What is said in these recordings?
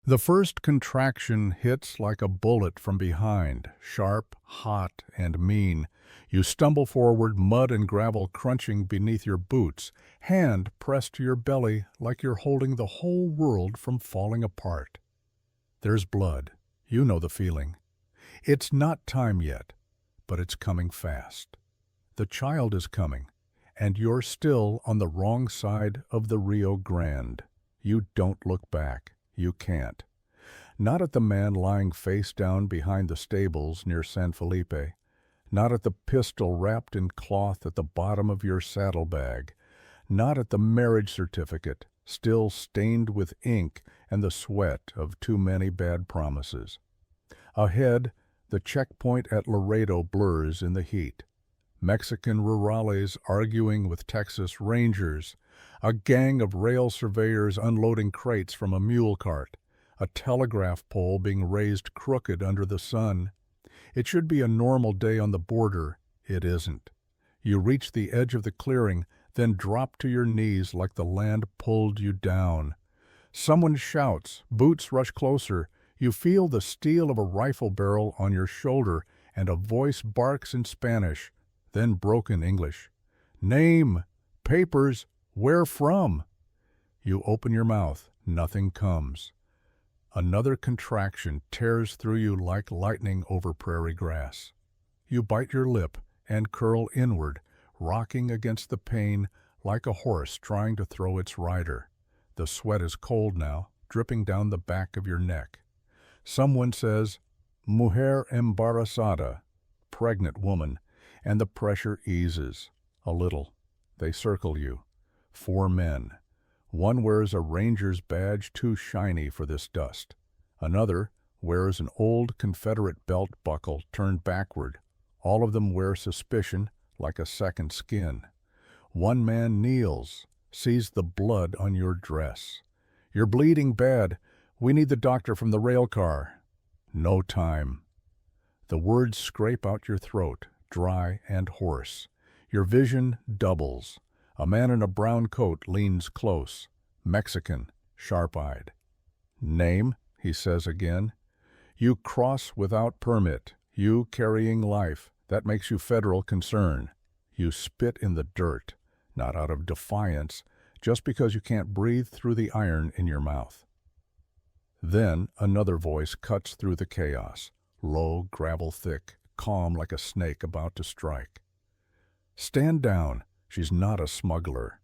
The first contraction hits like a bullet from behind, sharp, hot, and mean. You stumble forward, mud and gravel crunching beneath your boots, hand pressed to your belly like you're holding the whole world from falling apart. There's blood. You know the feeling. It's not time yet, but it's coming fast. The child is coming, and you're still on the wrong side of the Rio Grande. You don't look back. You can't. Not at the man lying face down behind the stables near San Felipe. Not at the pistol wrapped in cloth at the bottom of your saddlebag. Not at the marriage certificate, still stained with ink and the sweat of too many bad promises. Ahead, the checkpoint at Laredo blurs in the heat. Mexican rurales arguing with Texas Rangers, a gang of rail surveyors unloading crates from a mule cart, a telegraph pole being raised crooked under the sun. It should be a normal day on the border. It isn't. You reach the edge of the clearing, then drop to your knees like the land pulled you down. Someone shouts, boots rush closer. You feel the steel of a rifle barrel on your shoulder, and a voice barks in Spanish, then broken English. Name, papers, where from? You open your mouth, nothing comes. Another contraction tears through you like lightning over prairie grass. You bite your lip and curl inward, rocking against the pain like a horse trying to throw its rider. The sweat is cold now, dripping down the back of your neck. Someone says, mujer embarazada, pregnant woman, and the pressure eases. A little. They circle you. 4 men. One wears a ranger's badge too shiny for this dust. Another wears an old Confederate belt buckle turned backward. All of them wear suspicion like a second skin. One man kneels, sees the blood on your dress. You're bleeding bad. We need the doctor from the rail car. No time. The words scrape out your throat, dry and hoarse. Your vision doubles. A man in a brown coat leans close, Mexican, sharp-eyed. Name, he says again. You cross without permit, you carrying life. That makes you federal concern. You spit in the dirt, not out of defiance, just because you can't breathe through the iron in your mouth. Then another voice cuts through the chaos, low, gravel-thick, calm like a snake about to strike. Stand down. She's not a smuggler.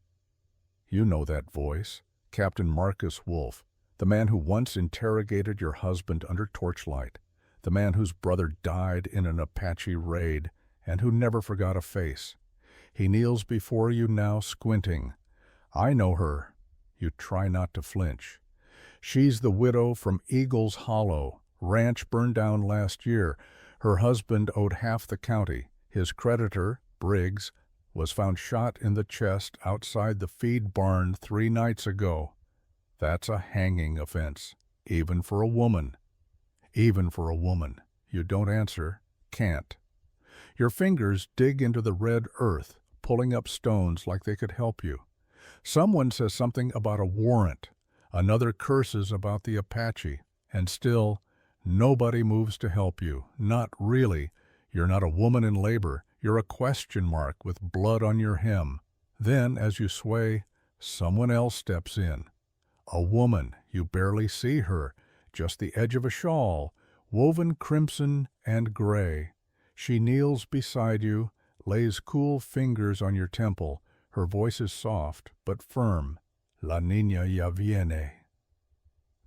You know that voice, Captain Marcus Wolfe, the man who once interrogated your husband under torchlight, the man whose brother died in an Apache raid and who never forgot a face. He kneels before you now, squinting. I know her. You try not to flinch. She's the widow from Eagles Hollow, ranch burned down last year. Her husband owed half the county. His creditor, Briggs, was found shot in the chest outside the feed barn 3 nights ago. That's a hanging offense, even for a woman. Even for a woman. You don't answer, can't. Your fingers dig into the red earth, pulling up stones like they could help you. Someone says something about a warrant. Another curses about the Apache. And still, nobody moves to help you. Not really. You're not a woman in labor. You're a question mark with blood on your hem. Then, as you sway, someone else steps in. A woman, you barely see her, just the edge of a shawl, woven crimson and gray. She kneels beside you, lays cool fingers on your temple. Her voice is soft, but firm. La niña ya viene.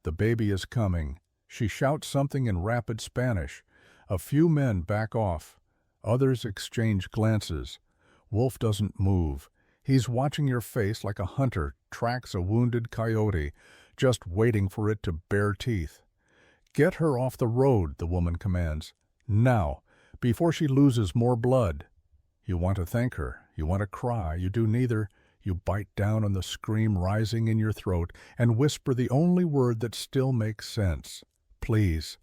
The baby is coming. She shouts something in rapid Spanish. A few men back off. Others exchange glances. Wolf doesn't move. He's watching your face like a hunter tracks a wounded coyote, just waiting for it to bare teeth. Get her off the road, the woman commands. Now, before she loses more blood. You want to thank her. You want to cry. You do neither. You bite down on the scream rising in your throat and whisper the only word that still makes sense. Please.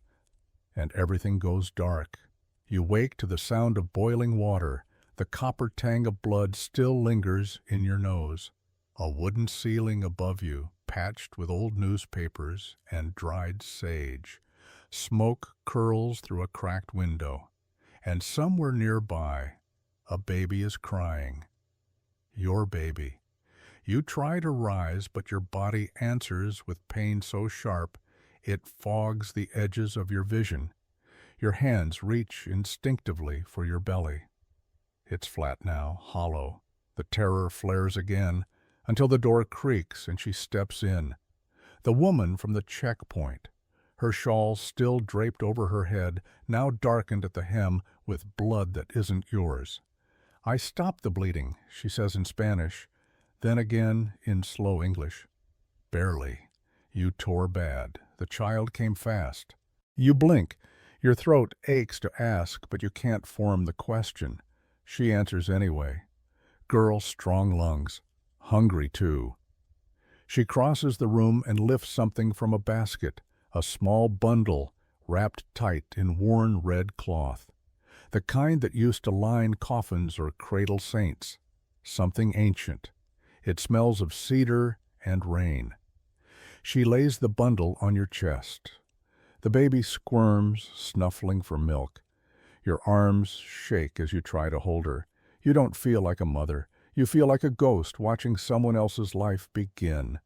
And everything goes dark. You wake to the sound of boiling water. The copper tang of blood still lingers in your nose. A wooden ceiling above you, patched with old newspapers and dried sage. Smoke curls through a cracked window, and somewhere nearby, a baby is crying. Your baby. You try to rise, but your body answers with pain so sharp it fogs the edges of your vision. Your hands reach instinctively for your belly. It's flat now, hollow. The terror flares again until the door creaks and she steps in. The woman from the checkpoint, her shawl still draped over her head, now darkened at the hem with blood that isn't yours. "I stopped the bleeding," she says in Spanish, then again in slow English. "Barely. You tore bad. The child came fast." You blink. Your throat aches to ask, but you can't form the question. She answers anyway. "Girl, strong lungs. Hungry, too." She crosses the room and lifts something from a basket, a small bundle wrapped tight in worn red cloth. The kind that used to line coffins or cradle saints. Something ancient. It smells of cedar and rain. She lays the bundle on your chest. The baby squirms, snuffling for milk. Your arms shake as you try to hold her. You don't feel like a mother. You feel like a ghost watching someone else's life begin.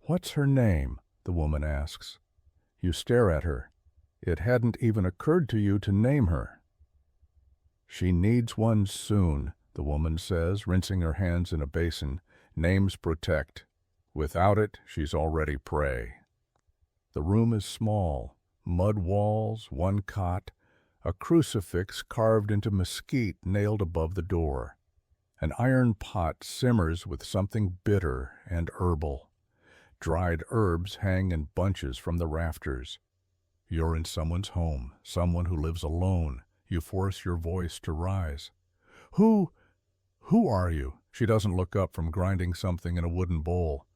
"What's her name?" the woman asks. You stare at her. It hadn't even occurred to you to name her. "She needs one soon," the woman says, rinsing her hands in a basin. "Names protect. Without it, she's already prey." The room is small. Mud walls, one cot, a crucifix carved into mesquite nailed above the door. An iron pot simmers with something bitter and herbal. Dried herbs hang in bunches from the rafters. You're in someone's home, someone who lives alone. You force your voice to rise. Who are you?" She doesn't look up from grinding something in a wooden bowl.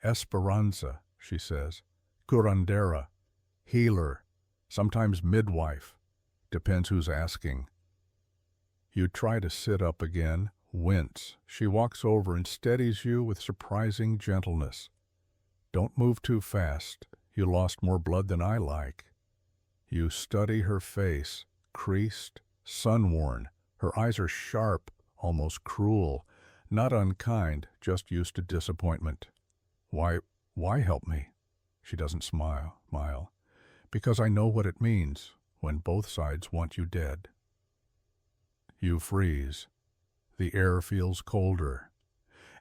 "Esperanza," she says. "Curandera. Healer. Sometimes midwife. Depends who's asking." You try to sit up again, wince. She walks over and steadies you with surprising gentleness. "Don't move too fast. You lost more blood than I like." You study her face, creased, sun-worn. Her eyes are sharp, almost cruel, not unkind, just used to disappointment. Why help me?" She doesn't smile. "Because I know what it means when both sides want you dead." You freeze. The air feels colder.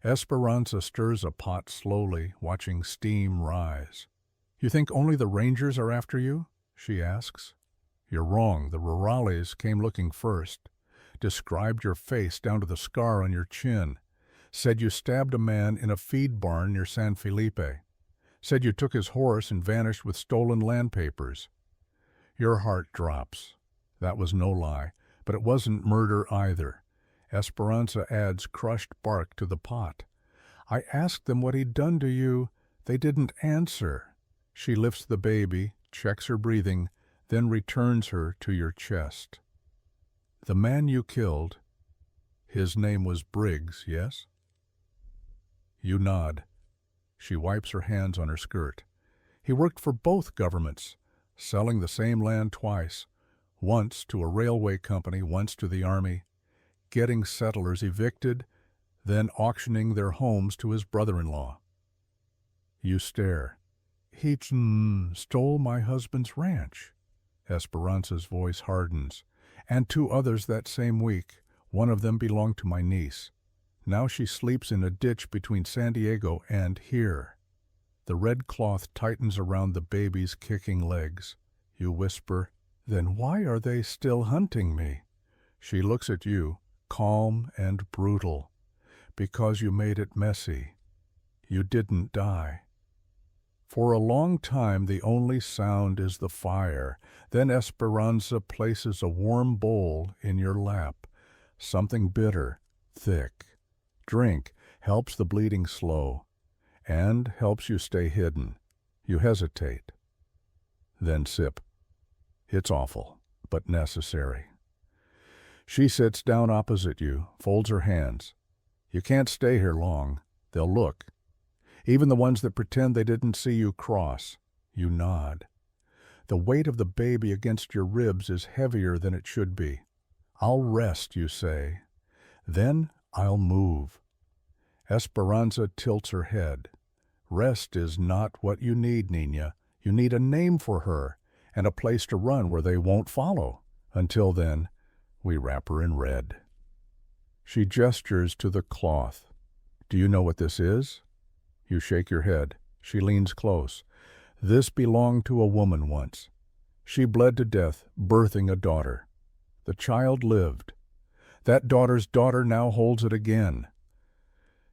Esperanza stirs a pot slowly, watching steam rise. "You think only the Rangers are after you?" she asks. "You're wrong. The rurales came looking first. Described your face down to the scar on your chin. Said you stabbed a man in a feed barn near San Felipe. Said you took his horse and vanished with stolen land papers." Your heart drops. That was no lie, but it wasn't murder either. Esperanza adds crushed bark to the pot. "I asked them what he'd done to you. They didn't answer." She lifts the baby, checks her breathing, then returns her to your chest. "The man you killed, his name was Briggs, yes?" You nod. She wipes her hands on her skirt. "He worked for both governments, selling the same land twice, once to a railway company, once to the army, getting settlers evicted, then auctioning their homes to his brother-in-law." You stare. "He stole my husband's ranch." Esperanza's voice hardens. "And 2 others that same week. One of them belonged to my niece. Now she sleeps in a ditch between San Diego and here." The red cloth tightens around the baby's kicking legs. You whisper, "Then why are they still hunting me?" She looks at you, calm and brutal. "Because you made it messy. You didn't die." For a long time the only sound is the fire. Then Esperanza places a warm bowl in your lap. Something bitter, thick. Drink, helps the bleeding slow, and helps you stay hidden. You hesitate. Then sip. It's awful, but necessary. She sits down opposite you, folds her hands. "You can't stay here long. They'll look." even the ones that pretend they didn't see you cross. You nod. The weight of the baby against your ribs is heavier than it should be. I'll rest, you say. Then I'll move. Esperanza tilts her head. Rest is not what you need, niña. You need a name for her and a place to run where they won't follow. Until then, we wrap her in red. She gestures to the cloth. Do you know what this is? You shake your head. She leans close. This belonged to a woman once. She bled to death, birthing a daughter. The child lived. That daughter's daughter now holds it again.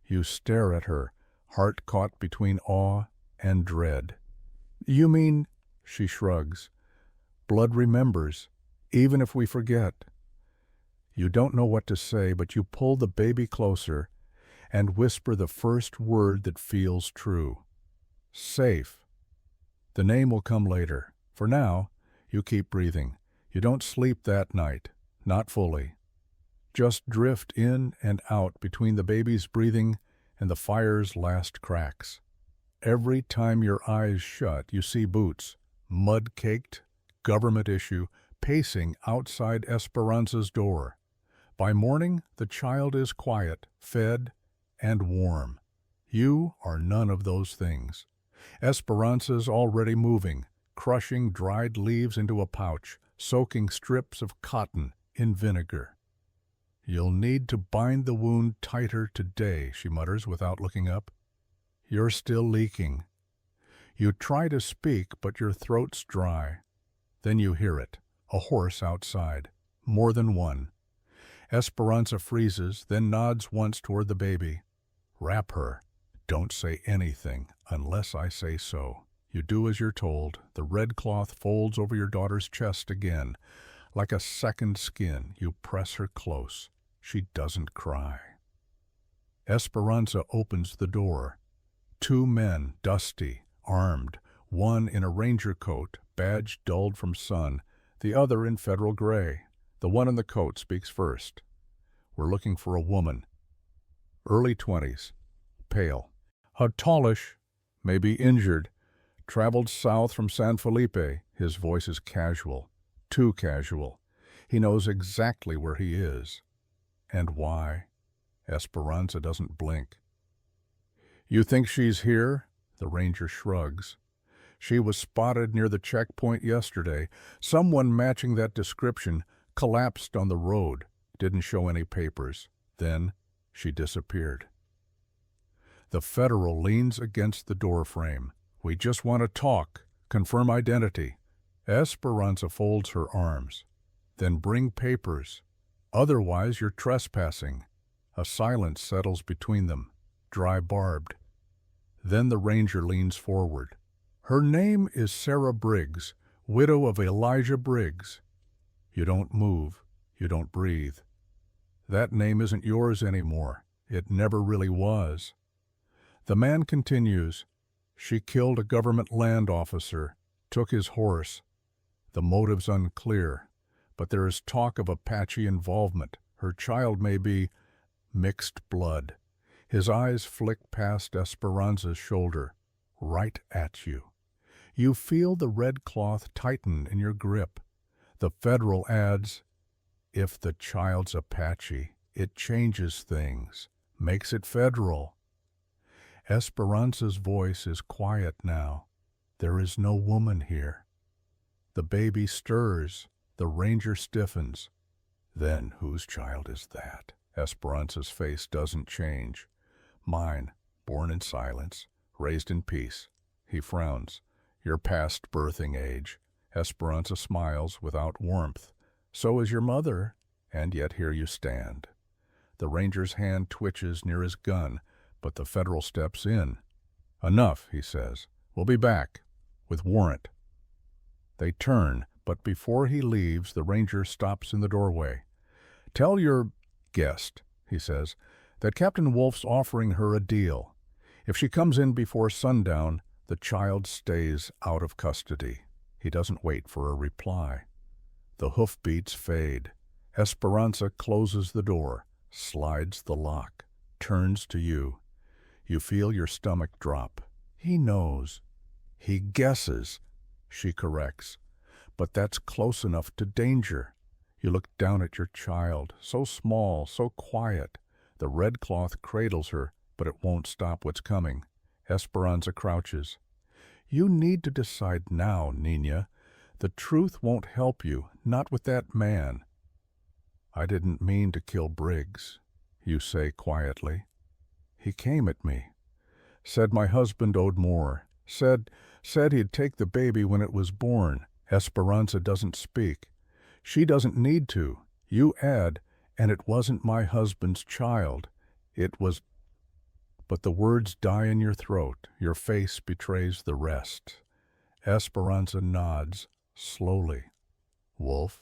You stare at her, heart caught between awe and dread. You mean, she shrugs, blood remembers, even if we forget. You don't know what to say, but you pull the baby closer and whisper the first word that feels true. Safe. The name will come later. For now, you keep breathing. You don't sleep that night, not fully. Just drift in and out between the baby's breathing and the fire's last cracks. Every time your eyes shut, you see Boots, mud-caked, government issue, pacing outside Esperanza's door. By morning, the child is quiet, fed, and warm. You are none of those things. Esperanza's already moving, crushing dried leaves into a pouch, soaking strips of cotton in vinegar. You'll need to bind the wound tighter today, she mutters without looking up. You're still leaking. You try to speak, but your throat's dry. Then you hear it, a horse outside, more than one. Esperanza freezes, then nods once toward the baby. Wrap her. Don't say anything, unless I say so. You do as you're told. The red cloth folds over your daughter's chest again. Like a second skin, you press her close. She doesn't cry. Esperanza opens the door. Two men, dusty, armed, one in a ranger coat, badge dulled from sun, the other in federal gray. The one in the coat speaks first. We're looking for a woman. Early 20s, pale. Tallish, maybe injured. Traveled south from San Felipe. His voice is casual, too casual. He knows exactly where he is. And why? Esperanza doesn't blink. You think she's here? The ranger shrugs. She was spotted near the checkpoint yesterday. Someone matching that description collapsed on the road, didn't show any papers. Then she disappeared. The federal leans against the doorframe. We just want to talk, confirm identity. Esperanza folds her arms. Then bring papers. Otherwise you're trespassing. A silence settles between them, dry barbed. Then the ranger leans forward. Her name is Sarah Briggs, widow of Elijah Briggs. You don't move. You don't breathe. That name isn't yours anymore. It never really was. The man continues. She killed a government land officer, took his horse. The motive's unclear, but there is talk of Apache involvement. Her child may be mixed blood. His eyes flick past Esperanza's shoulder, right at you. You feel the red cloth tighten in your grip. The federal adds, if the child's Apache, it changes things, makes it federal. Esperanza's voice is quiet now. There is no woman here. The baby stirs. The ranger stiffens. Then whose child is that? Esperanza's face doesn't change. Mine, born in silence, raised in peace. He frowns. You're past birthing age. Esperanza smiles without warmth. So is your mother, and yet here you stand. The ranger's hand twitches near his gun, but the federal steps in. Enough, he says. We'll be back, with warrant. They turn, but before he leaves, the ranger stops in the doorway. Tell your guest, he says, that Captain Wolf's offering her a deal. If she comes in before sundown, the child stays out of custody. He doesn't wait for a reply. The hoofbeats fade. Esperanza closes the door, slides the lock, turns to you. You feel your stomach drop. He knows. He guesses, she corrects. But that's close enough to danger. You look down at your child, so small, so quiet. The red cloth cradles her, but it won't stop what's coming. Esperanza crouches. You need to decide now, niña. The truth won't help you, not with that man. I didn't mean to kill Briggs, you say quietly. He came at me. Said my husband owed more. Said he'd take the baby when it was born. Esperanza doesn't speak. She doesn't need to. You add, and it wasn't my husband's child. It was... But the words die in your throat. Your face betrays the rest. Esperanza nods, slowly. Wolf?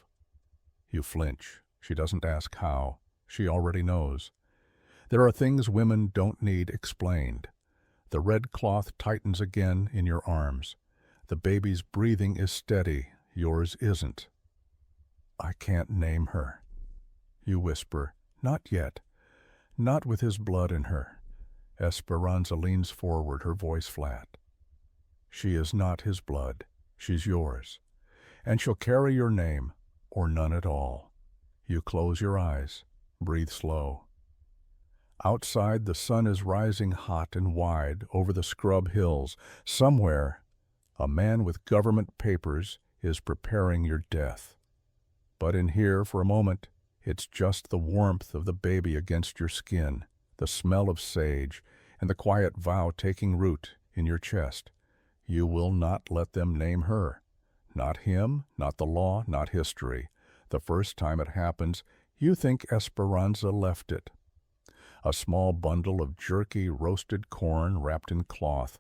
You flinch. She doesn't ask how. She already knows. There are things women don't need explained. The red cloth tightens again in your arms. The baby's breathing is steady. Yours isn't. I can't name her. You whisper, not yet. Not with his blood in her. Esperanza leans forward, her voice flat. She is not his blood. She's yours. And she'll carry your name, or none at all. You close your eyes. Breathe slow. Outside, the sun is rising hot and wide over the scrub hills. Somewhere, a man with government papers is preparing your death. But in here, for a moment, it's just the warmth of the baby against your skin, the smell of sage, and the quiet vow taking root in your chest. You will not let them name her. Not him, not the law, not history. The first time it happens, you think Esperanza left it. A small bundle of jerky roasted corn wrapped in cloth,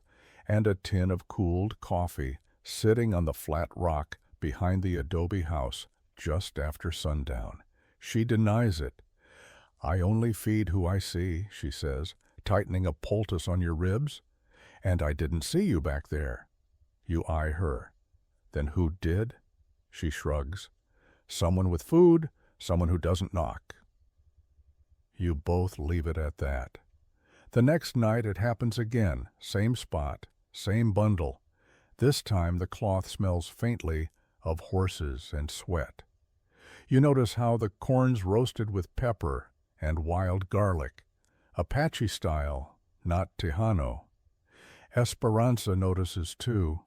and a tin of cooled coffee sitting on the flat rock behind the adobe house just after sundown. She denies it. I only feed who I see, she says, tightening a poultice on your ribs. And I didn't see you back there. You eye her. Then who did? She shrugs. Someone with food, someone who doesn't knock. You both leave it at that. The next night it happens again, same spot, same bundle. This time the cloth smells faintly of horses and sweat. You notice how the corn's roasted with pepper and wild garlic, Apache style, not Tejano. Esperanza notices too.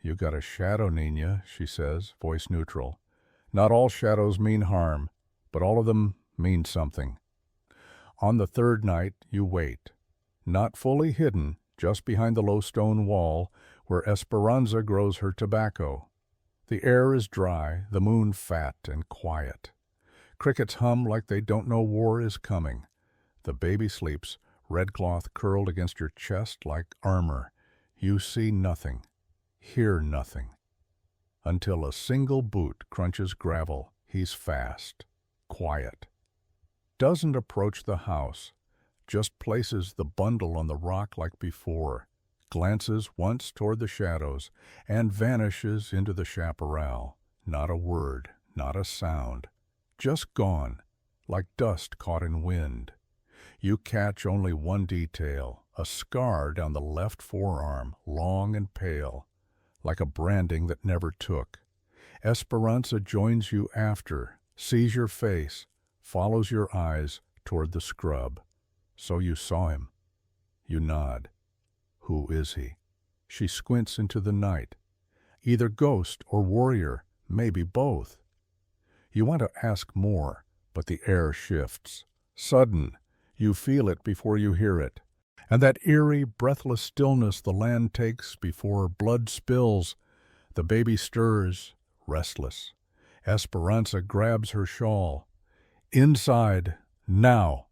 You got a shadow, niña, she says, voice neutral. Not all shadows mean harm, but all of them mean something. On the third night, you wait. Not fully hidden, just behind the low stone wall where Esperanza grows her tobacco. The air is dry, the moon fat and quiet. Crickets hum like they don't know war is coming. The baby sleeps, red cloth curled against your chest like armor. You see nothing, hear nothing. Until a single boot crunches gravel, he's fast, quiet. Doesn't approach the house, just places the bundle on the rock like before, glances once toward the shadows, and vanishes into the chaparral. Not a word, not a sound, just gone, like dust caught in wind. You catch only one detail, a scar down the left forearm, long and pale, like a branding that never took. Esperanza joins you after, sees your face, follows your eyes toward the scrub. So you saw him. You nod. Who is he? She squints into the night. Either ghost or warrior, maybe both. You want to ask more, but the air shifts. Sudden, you feel it before you hear it. And that eerie, breathless stillness the land takes before blood spills. The baby stirs, restless. Esperanza grabs her shawl. Inside, now.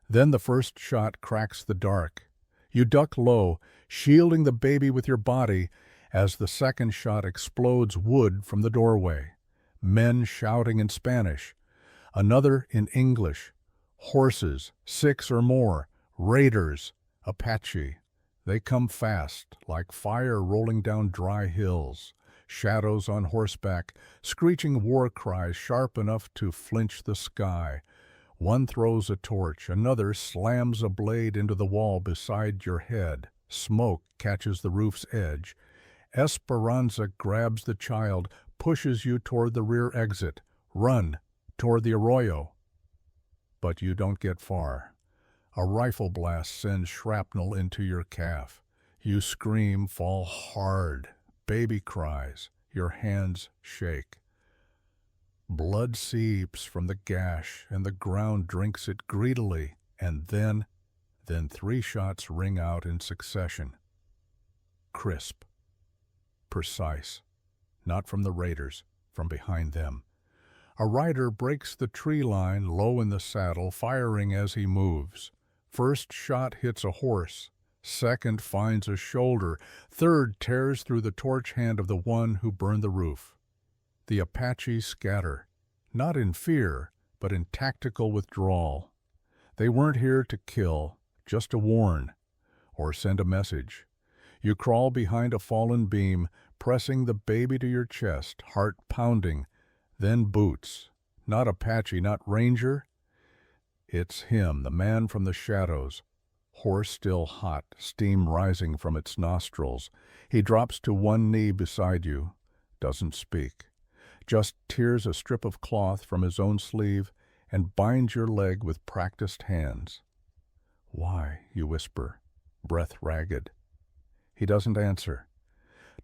Then the first shot cracks the dark. You duck low, shielding the baby with your body, as the second shot explodes wood from the doorway. Men shouting in Spanish. Another in English. Horses, 6 or more. Raiders, Apache. They come fast, like fire rolling down dry hills. Shadows on horseback, screeching war cries sharp enough to flinch the sky. One throws a torch, another slams a blade into the wall beside your head. Smoke catches the roof's edge. Esperanza grabs the child, pushes you toward the rear exit. Run, toward the arroyo. But you don't get far. A rifle blast sends shrapnel into your calf. You scream, fall hard. Baby cries. Your hands shake. Blood seeps from the gash, and the ground drinks it greedily, and then 3 shots ring out in succession. Crisp. Precise. Not from the raiders, from behind them. A rider breaks the tree line low in the saddle, firing as he moves. First shot hits a horse. Second finds a shoulder. Third tears through the torch hand of the one who burned the roof. The Apaches scatter, not in fear, but in tactical withdrawal. They weren't here to kill, just to warn, or send a message. You crawl behind a fallen beam, pressing the baby to your chest, heart pounding, then boots. Not Apache, not Ranger. It's him, the man from the shadows. Horse still hot, steam rising from its nostrils. He drops to one knee beside you, doesn't speak. Just tears a strip of cloth from his own sleeve and binds your leg with practiced hands. "Why?" you whisper, breath ragged. He doesn't answer,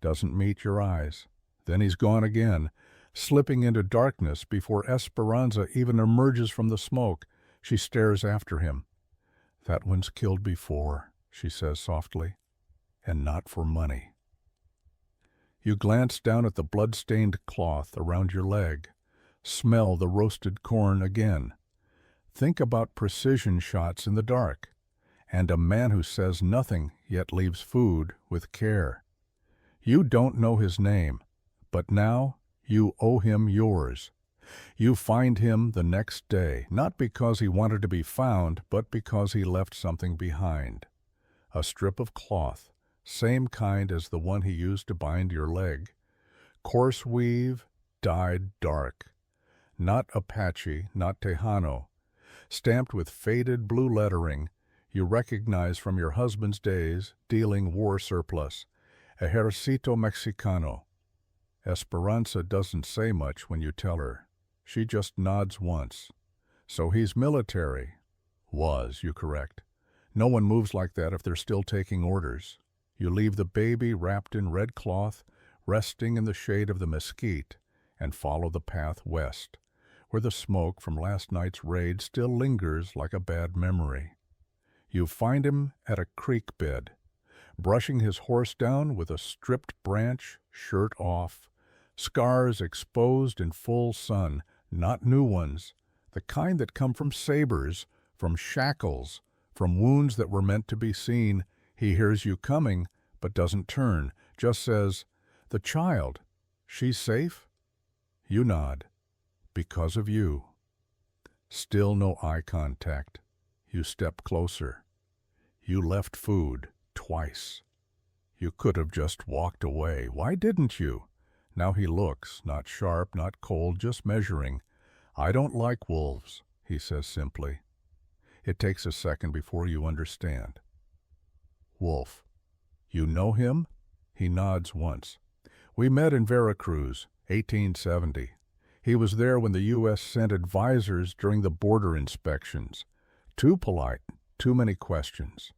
doesn't meet your eyes. Then he's gone again, slipping into darkness before Esperanza even emerges from the smoke. She stares after him. "That one's killed before," she says softly, "and not for money." You glance down at the blood-stained cloth around your leg, smell the roasted corn again. Think about precision shots in the dark, and a man who says nothing yet leaves food with care. You don't know his name, but now you owe him yours. You find him the next day, not because he wanted to be found, but because he left something behind. A strip of cloth, same kind as the one he used to bind your leg. Coarse weave, dyed dark. Not Apache, not Tejano. Stamped with faded blue lettering, you recognize from your husband's days dealing war surplus. Ejército Mexicano. Esperanza doesn't say much when you tell her. She just nods once. So he's military. Was, you correct. No one moves like that if they're still taking orders. You leave the baby wrapped in red cloth, resting in the shade of the mesquite, and follow the path west, where the smoke from last night's raid still lingers like a bad memory. You find him at a creek bed, brushing his horse down with a stripped branch, shirt off, scars exposed in full sun, not new ones, the kind that come from sabers, from shackles, from wounds that were meant to be seen. He hears you coming, but doesn't turn, just says, "The child, she's safe?" You nod. Because of you. Still no eye contact. You step closer. You left food, twice. You could have just walked away. Why didn't you? Now he looks, not sharp, not cold, just measuring. "I don't like wolves," he says simply. It takes a second before you understand. Wolf. You know him? He nods once. We met in Veracruz, 1870. He was there when the U.S. sent advisors during the border inspections. Too polite, too many questions.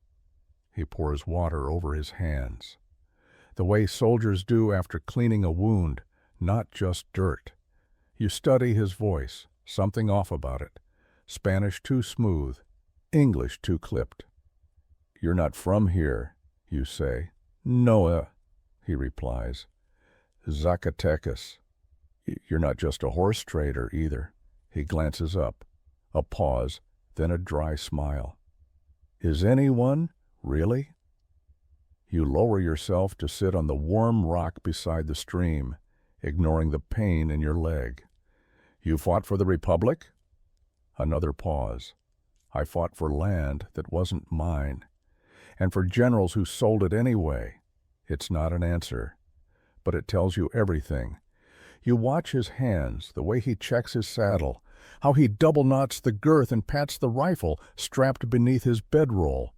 He pours water over his hands. The way soldiers do after cleaning a wound, not just dirt. You study his voice, something off about it. Spanish too smooth, English too clipped. "You're not from here," you say. "No, he replies. "Zacatecas. You're not just a horse trader either." He glances up. A pause, then a dry smile. "Is anyone, really?" You lower yourself to sit on the warm rock beside the stream, ignoring the pain in your leg. "You fought for the Republic?" Another pause. "I fought for land that wasn't mine, and for generals who sold it anyway." It's not an answer, but it tells you everything. You watch his hands, the way he checks his saddle, how he double knots the girth and pats the rifle strapped beneath his bedroll.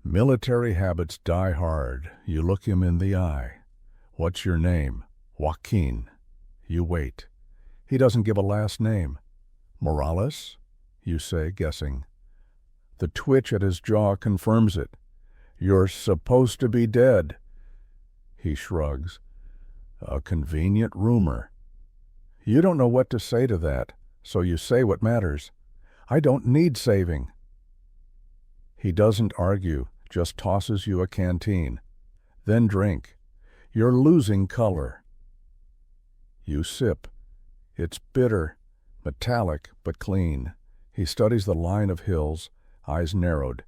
Military habits die hard. You look him in the eye. "What's your name?" "Joaquin." You wait. He doesn't give a last name. "Morales?" you say, guessing. The twitch at his jaw confirms it. "You're supposed to be dead." He shrugs. "A convenient rumor." You don't know what to say to that, so you say what matters. "I don't need saving." He doesn't argue, just tosses you a canteen. "Then drink. You're losing color." You sip. It's bitter, metallic, but clean. He studies the line of hills, eyes narrowed.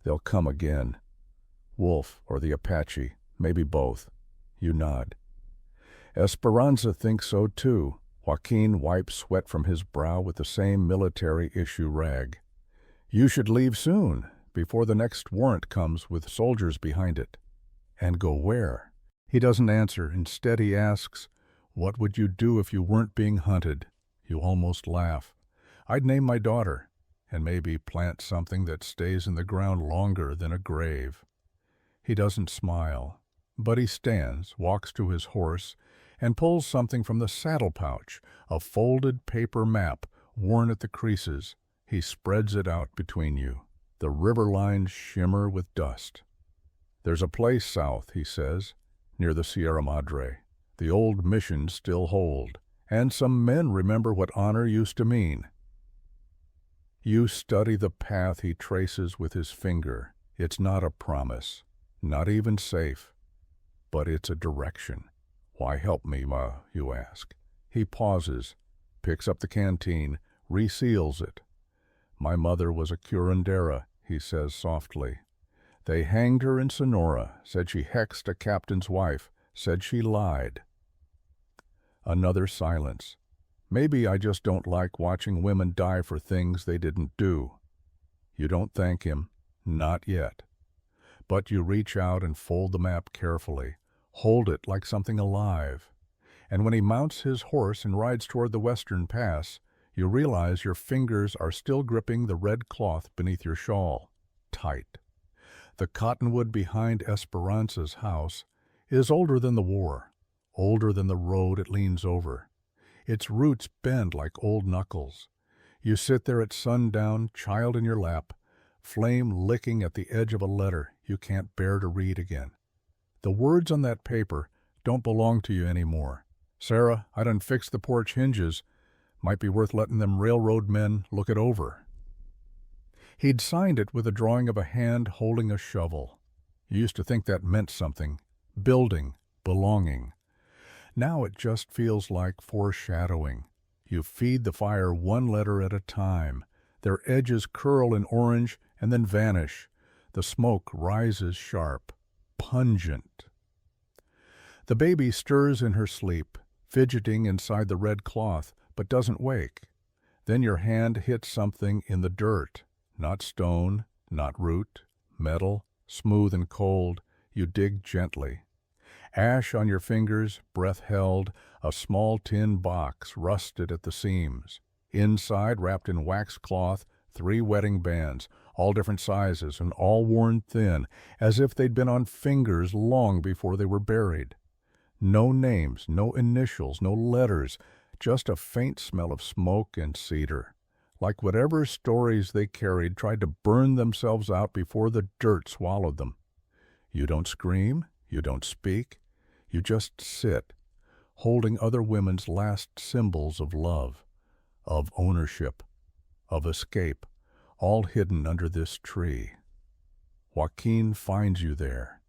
They'll come again. Wolf or the Apache, maybe both. You nod. Esperanza thinks so too. Joaquin wipes sweat from his brow with the same military-issue rag. "You should leave soon, before the next warrant comes with soldiers behind it." "And go where?" He doesn't answer. Instead he asks, "What would you do if you weren't being hunted?" You almost laugh. "I'd name my daughter, and maybe plant something that stays in the ground longer than a grave." He doesn't smile, but he stands, walks to his horse, and pulls something from the saddle pouch, a folded paper map, worn at the creases. He spreads it out between you. The river lines shimmer with dust. "There's a place south," he says, "near the Sierra Madre. The old missions still hold, and some men remember what honor used to mean." You study the path he traces with his finger. It's not a promise, not even safe, but it's a direction. "Why help me, Ma?" you ask. He pauses, picks up the canteen, reseals it. "My mother was a curandera," he says softly. "They hanged her in Sonora, said she hexed a captain's wife, said she lied." Another silence. "Maybe I just don't like watching women die for things they didn't do." You don't thank him, not yet. But you reach out and fold the map carefully, hold it like something alive. And when he mounts his horse and rides toward the western pass, you realize your fingers are still gripping the red cloth beneath your shawl, tight. The cottonwood behind Esperanza's house is older than the war, older than the road it leans over. Its roots bend like old knuckles. You sit there at sundown, child in your lap, flame licking at the edge of a letter you can't bear to read again. The words on that paper don't belong to you anymore. "Sarah, I done fixed the porch hinges. Might be worth letting them railroad men look it over." He'd signed it with a drawing of a hand holding a shovel. You used to think that meant something. Building, belonging. Now it just feels like foreshadowing. You feed the fire one letter at a time. Their edges curl in orange and then vanish. The smoke rises sharp, pungent. The baby stirs in her sleep, fidgeting inside the red cloth, but doesn't wake. Then your hand hits something in the dirt. Not stone, not root, metal, smooth and cold. You dig gently. Ash on your fingers, breath held, a small tin box rusted at the seams. Inside, wrapped in wax cloth, 3 wedding bands, all different sizes and all worn thin, as if they'd been on fingers long before they were buried. No names, no initials, no letters, just a faint smell of smoke and cedar. Like whatever stories they carried tried to burn themselves out before the dirt swallowed them. You don't scream, you don't speak, you just sit, holding other women's last symbols of love, of ownership, of escape, all hidden under this tree. Joaquin finds you there.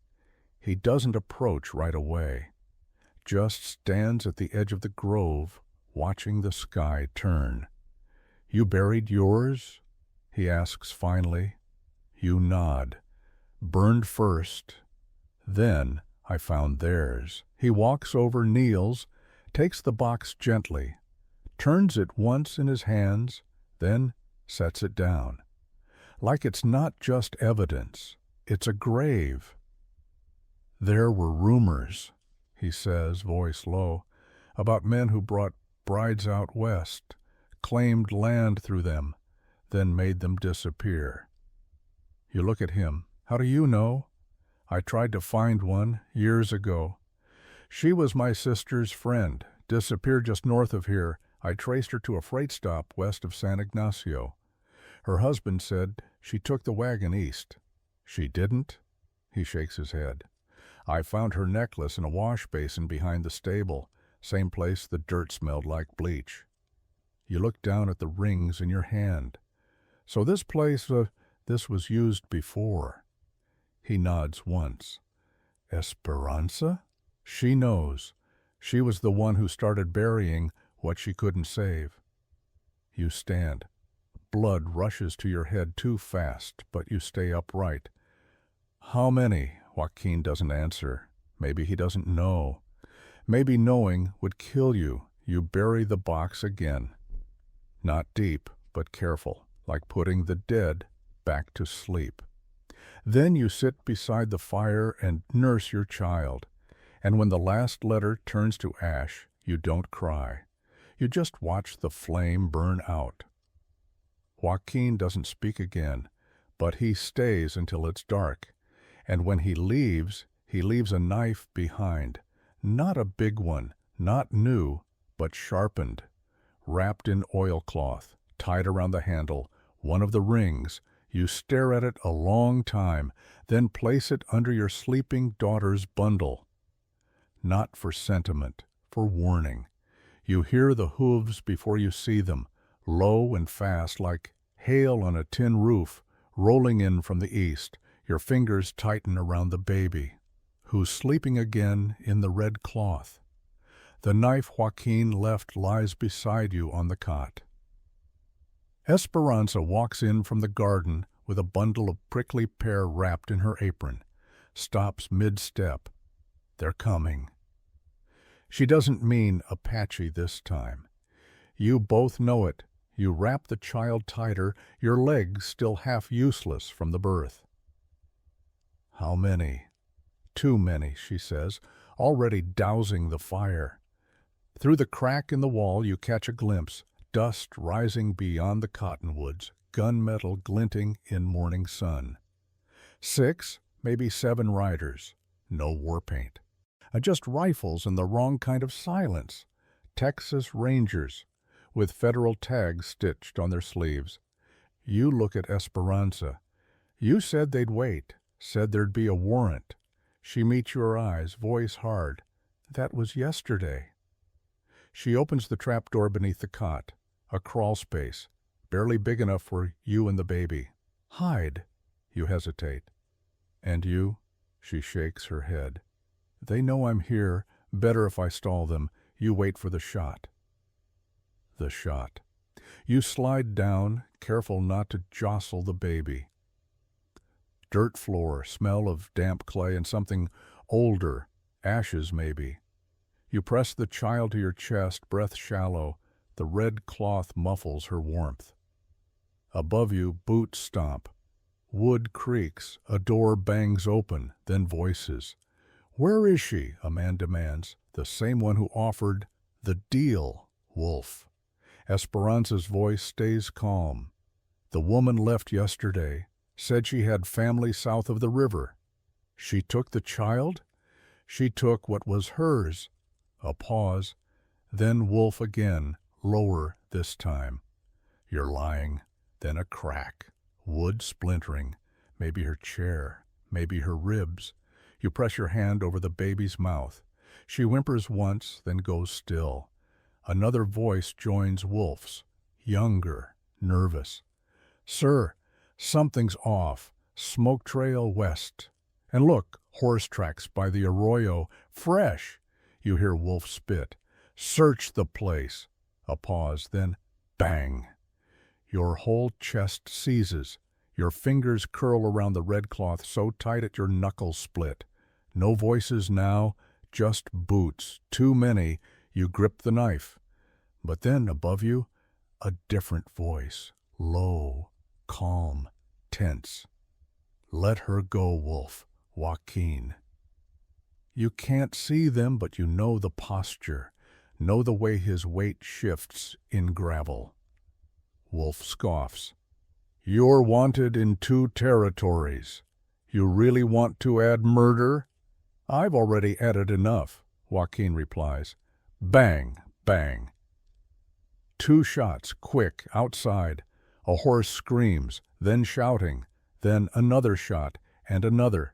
He doesn't approach right away, just stands at the edge of the grove, watching the sky turn. "You buried yours?" he asks finally. You nod. "Burned first. Then I found theirs." He walks over, kneels, takes the box gently, turns it once in his hands, then sets it down. Like it's not just evidence, it's a grave. "There were rumors," he says, voice low, "about men who brought brides out west, claimed land through them, then made them disappear. You look at him. How do you know? I tried to find one years ago. She was my sister's friend, disappeared just north of here. I traced her to a freight stop west of San Ignacio. Her husband said she took the wagon east. She didn't? He shakes his head. I found her necklace in a wash basin behind the stable, same place the dirt smelled like bleach. You look down at the rings in your hand. So this place, this was used before. He nods once. Esperanza? She knows. She was the one who started burying what she couldn't save. You stand. Blood rushes to your head too fast, but you stay upright. How many? Joaquin doesn't answer. Maybe he doesn't know. Maybe knowing would kill you. You bury the box again. Not deep, but careful, like putting the dead back to sleep. Then you sit beside the fire and nurse your child. And when the last letter turns to ash, you don't cry. You just watch the flame burn out. Joaquin doesn't speak again, but he stays until it's dark. And when he leaves a knife behind. Not a big one, not new, but sharpened. Wrapped in oilcloth, tied around the handle, one of the rings. You stare at it a long time, then place it under your sleeping daughter's bundle. Not for sentiment, for warning. You hear the hooves before you see them, low and fast like hail on a tin roof, rolling in from the east. Your fingers tighten around the baby, who's sleeping again in the red cloth. The knife Joaquin left lies beside you on the cot. Esperanza walks in from the garden with a bundle of prickly pear wrapped in her apron, stops mid-step. They're coming. She doesn't mean Apache this time. You both know it. You wrap the child tighter, your legs still half useless from the birth. How many? Too many, she says, already dousing the fire. Through the crack in the wall you catch a glimpse, dust rising beyond the cottonwoods, gunmetal glinting in morning sun. 6, maybe 7 riders. No war paint. Just rifles and the wrong kind of silence. Texas Rangers, with federal tags stitched on their sleeves. You look at Esperanza. You said they'd wait, said there'd be a warrant. She meets your eyes, voice hard. That was yesterday. She opens the trapdoor beneath the cot, a crawl space, barely big enough for you and the baby. Hide. You hesitate. And you? She shakes her head. They know I'm here. Better if I stall them. You wait for the shot. The shot. You slide down, careful not to jostle the baby. Dirt floor, smell of damp clay and something older, ashes maybe. You press the child to your chest, breath shallow. The red cloth muffles her warmth. Above you, boots stomp. Wood creaks, a door bangs open, then voices. Where is she? A man demands, the same one who offered the deal, Wolf. Esperanza's voice stays calm. The woman left yesterday, said she had family south of the river. She took the child? She took what was hers. A pause, then Wolf again, lower this time. You're lying. Then a crack, wood splintering, maybe her chair, maybe her ribs. You press your hand over the baby's mouth. She whimpers once, then goes still. Another voice joins Wolf's, younger, nervous. Sir, something's off. Smoke trail west. And look, horse tracks by the arroyo, fresh. You hear Wolf spit. Search the place. A pause, then bang. Your whole chest seizes. Your fingers curl around the red cloth so tight at your knuckles split. No voices now, just boots. Too many. You grip the knife. But then, above you, a different voice. Low, calm, tense. Let her go, Wolf. Joaquin. You can't see them, but you know the posture. Know the way his weight shifts in gravel. Wolf scoffs. You're wanted in 2 territories. You really want to add murder? I've already added enough, Joaquin replies. Bang, bang. 2 shots, quick, outside. A horse screams, then shouting, then another shot, and another.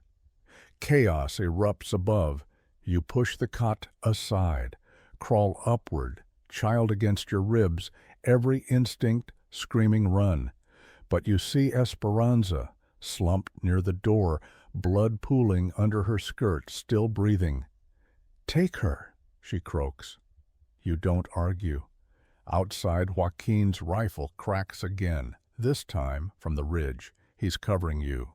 Chaos erupts above. You push the cot aside, crawl upward, child against your ribs, every instinct screaming run. But you see Esperanza, slumped near the door, blood pooling under her skirt, still breathing. Take her, she croaks. You don't argue. Outside, Joaquin's rifle cracks again, this time from the ridge. He's covering you.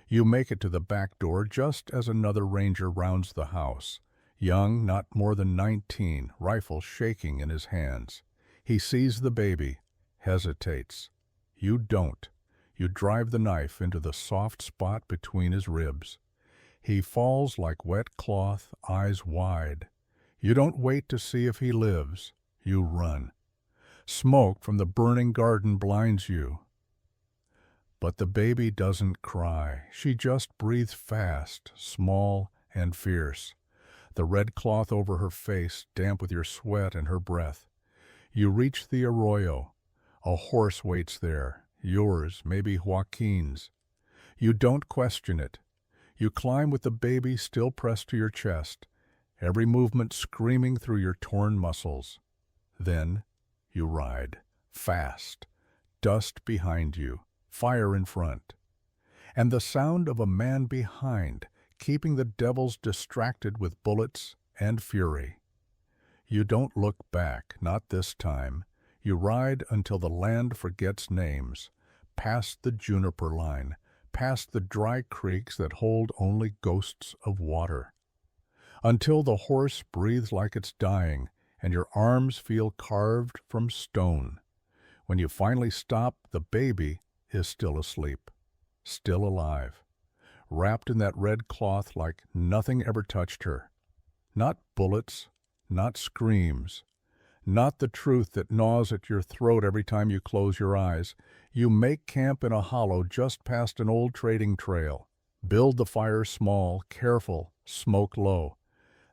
You make it to the back door just as another ranger rounds the house. Young, not more than 19, rifle shaking in his hands. He sees the baby, hesitates. You don't. You drive the knife into the soft spot between his ribs. He falls like wet cloth, eyes wide. You don't wait to see if he lives. You run. Smoke from the burning garden blinds you. But the baby doesn't cry. She just breathes fast, small and fierce. The red cloth over her face damp with your sweat and her breath. You reach the arroyo. A horse waits there. Yours, maybe Joaquin's. You don't question it. You climb with the baby still pressed to your chest, every movement screaming through your torn muscles. Then you ride, fast, dust behind you, fire in front, and the sound of a man behind, keeping the devils distracted with bullets and fury. You don't look back, not this time. You ride until the land forgets names, past the juniper line, past the dry creeks that hold only ghosts of water, until the horse breathes like it's dying and your arms feel carved from stone. When you finally stop, the baby is still asleep, still alive, wrapped in that red cloth like nothing ever touched her. Not bullets, not screams, not the truth that gnaws at your throat every time you close your eyes. You make camp in a hollow just past an old trading trail. Build the fire small, careful, smoke low.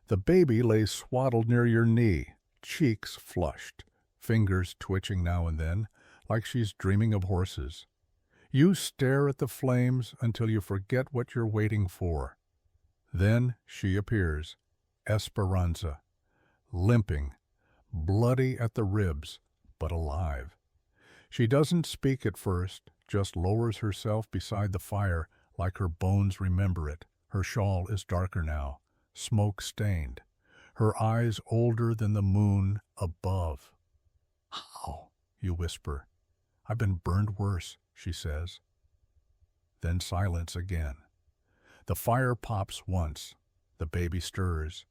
The baby lays swaddled near your knee, cheeks flushed, fingers twitching now and then, like she's dreaming of horses. You stare at the flames until you forget what you're waiting for. Then she appears, Esperanza, limping, bloody at the ribs, but alive. She doesn't speak at first, just lowers herself beside the fire like her bones remember it. Her shawl is darker now, smoke-stained, her eyes older than the moon above. How? You whisper. I've been burned worse, she says. Then silence again. The fire pops once. The baby stirs.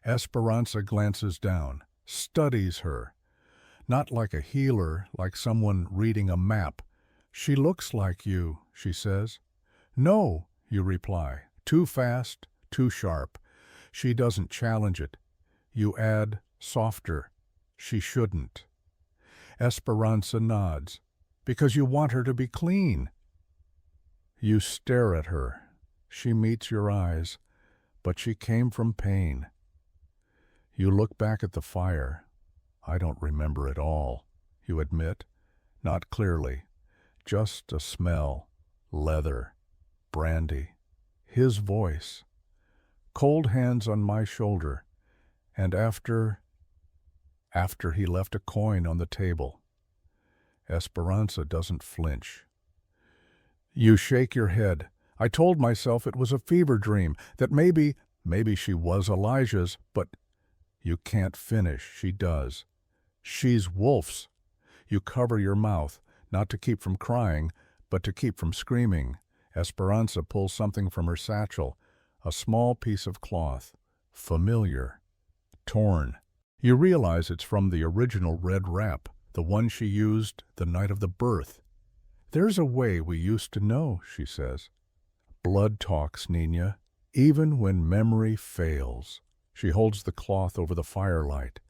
Esperanza glances down, studies her. Not like a healer, like someone reading a map. She looks like you, she says. No, you reply. Too fast, too sharp. She doesn't challenge it. You add, softer. She shouldn't. Esperanza nods. Because you want her to be clean. You stare at her. She meets your eyes, but she came from pain. You look back at the fire. I don't remember it all, you admit, not clearly. Just a smell, leather, brandy, his voice, cold hands on my shoulder, and after he left a coin on the table. Esperanza doesn't flinch. You shake your head. I told myself it was a fever dream, that maybe she was Elijah's, but you can't finish. She does. She's Wolf's. You cover your mouth, not to keep from crying, but to keep from screaming. Esperanza pulls something from her satchel, a small piece of cloth, familiar, torn. You realize it's from the original red wrap, the one she used the night of the birth. There's a way we used to know, she says. Blood talks, niña, even when memory fails. She holds the cloth over the firelight.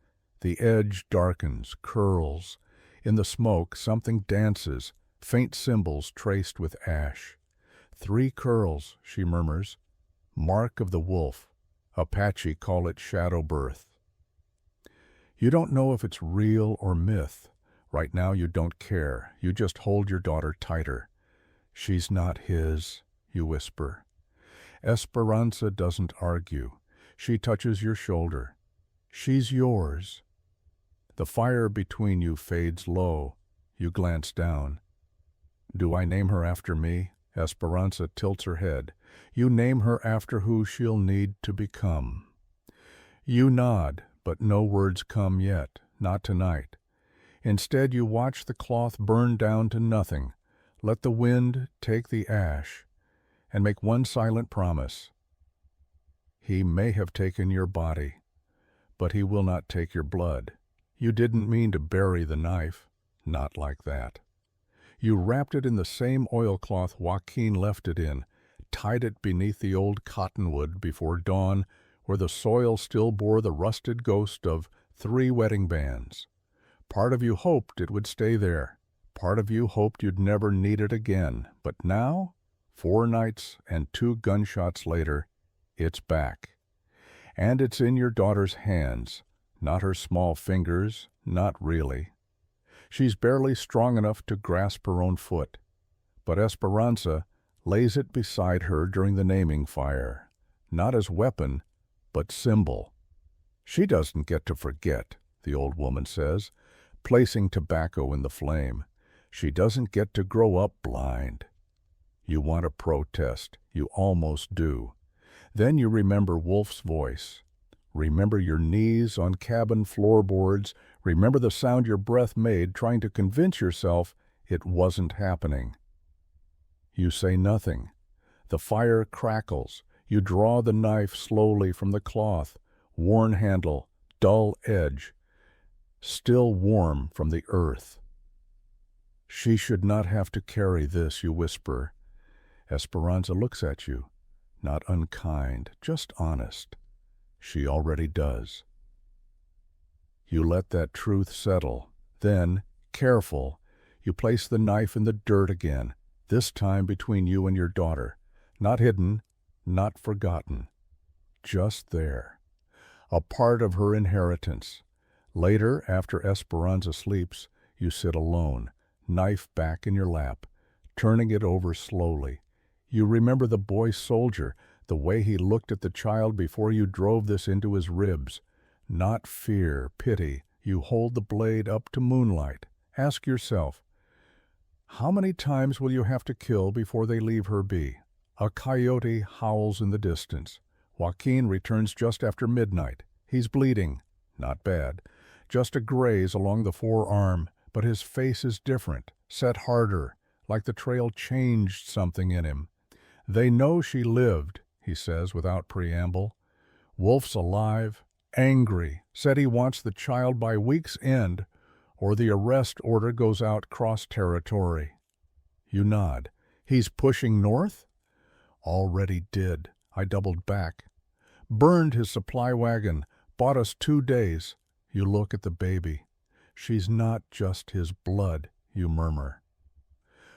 The edge darkens, curls. In the smoke, something dances, faint symbols traced with ash. 3 curls, she murmurs. Mark of the wolf. Apache call it shadow birth. You don't know if it's real or myth. Right now you don't care. You just hold your daughter tighter. She's not his, you whisper. Esperanza doesn't argue. She touches your shoulder. She's yours. The fire between you fades low. You glance down. Do I name her after me? Esperanza tilts her head. You name her after who she'll need to become. You nod, but no words come yet, not tonight. Instead, you watch the cloth burn down to nothing, let the wind take the ash, and make one silent promise. He may have taken your body, but he will not take your blood. You didn't mean to bury the knife, not like that. You wrapped it in the same oilcloth Joaquin left it in, tied it beneath the old cottonwood before dawn, where the soil still bore the rusted ghost of 3 wedding bands. Part of you hoped it would stay there. Part of you hoped you'd never need it again. But now, 4 nights and 2 gunshots later, it's back. And it's in your daughter's hands, not her small fingers, not really. She's barely strong enough to grasp her own foot. But Esperanza lays it beside her during the naming fire, not as weapon, but symbol. She doesn't get to forget, the old woman says, placing tobacco in the flame. She doesn't get to grow up blind. You want to protest. You almost do. Then you remember Wolf's voice. Remember your knees on cabin floorboards. Remember the sound your breath made trying to convince yourself it wasn't happening. You say nothing. The fire crackles. You draw the knife slowly from the cloth, worn handle, dull edge, still warm from the earth. She should not have to carry this, you whisper. Esperanza looks at you, not unkind, just honest. She already does. You let that truth settle. Then, careful, you place the knife in the dirt again, this time between you and your daughter. Not hidden, not forgotten. Just there. A part of her inheritance. Later, after Esperanza sleeps, you sit alone, knife back in your lap, turning it over slowly. You remember the boy soldier, the way he looked at the child before you drove this into his ribs. Not fear, pity. You hold the blade up to moonlight. Ask yourself, how many times will you have to kill before they leave her be? A coyote howls in the distance. Joaquin returns just after midnight. He's bleeding. Not bad. Just a graze along the forearm, but his face is different, set harder, like the trail changed something in him. They know she lived, he says without preamble. Wolf's alive, angry, said he wants the child by week's end, or the arrest order goes out cross-territory. You nod. He's pushing north? Already did. I doubled back. Burned his supply wagon, bought us 2 days. You look at the baby. She's not just his blood, you murmur.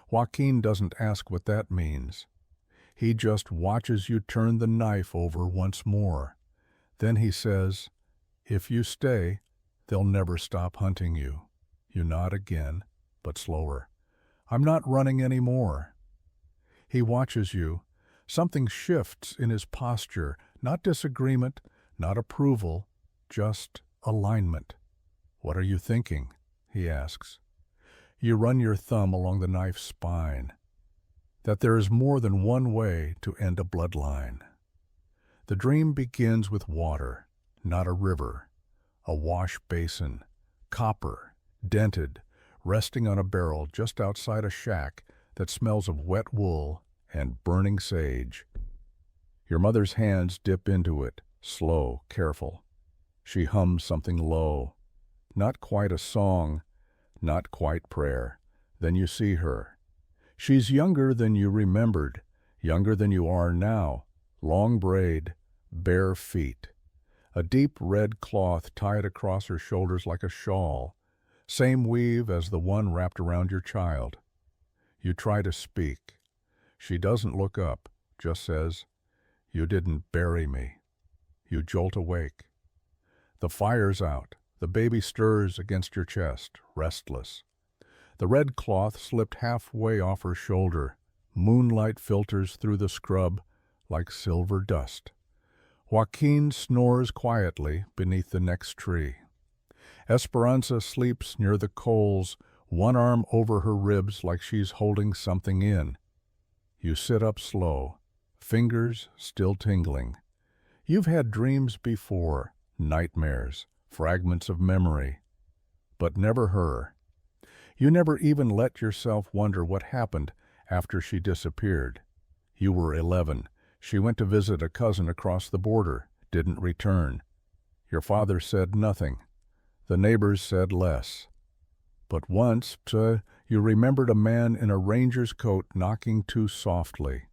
Joaquin doesn't ask what that means. He just watches you turn the knife over once more. Then he says, if you stay, they'll never stop hunting you. You nod again, but slower. I'm not running any more. He watches you. Something shifts in his posture, not disagreement, not approval, just alignment. What are you thinking? He asks. You run your thumb along the knife's spine. That there is more than one way to end a bloodline. The dream begins with water, not a river, a wash basin, copper, dented, resting on a barrel just outside a shack that smells of wet wool and burning sage. Your mother's hands dip into it, slow, careful. She hums something low, not quite a song, not quite prayer. Then you see her. She's younger than you remembered, younger than you are now, long braid, bare feet. A deep red cloth tied across her shoulders like a shawl, Same weave as the one wrapped around your child. You try to speak. She doesn't look up, just says, "You didn't bury me." You jolt awake. The fire's out. The baby stirs against your chest, restless. The red cloth slipped halfway off her shoulder. Moonlight filters through the scrub like silver dust. Joaquin snores quietly beneath the next tree. Esperanza sleeps near the coals, one arm over her ribs like she's holding something in. You sit up slow, fingers still tingling. You've had dreams before, nightmares, fragments of memory, but never her. You never even let yourself wonder what happened after she disappeared. You were 11. She went to visit a cousin across the border, didn't return. Your father said nothing. The neighbors said less. But once, you remembered a man in a ranger's coat knocking too softly.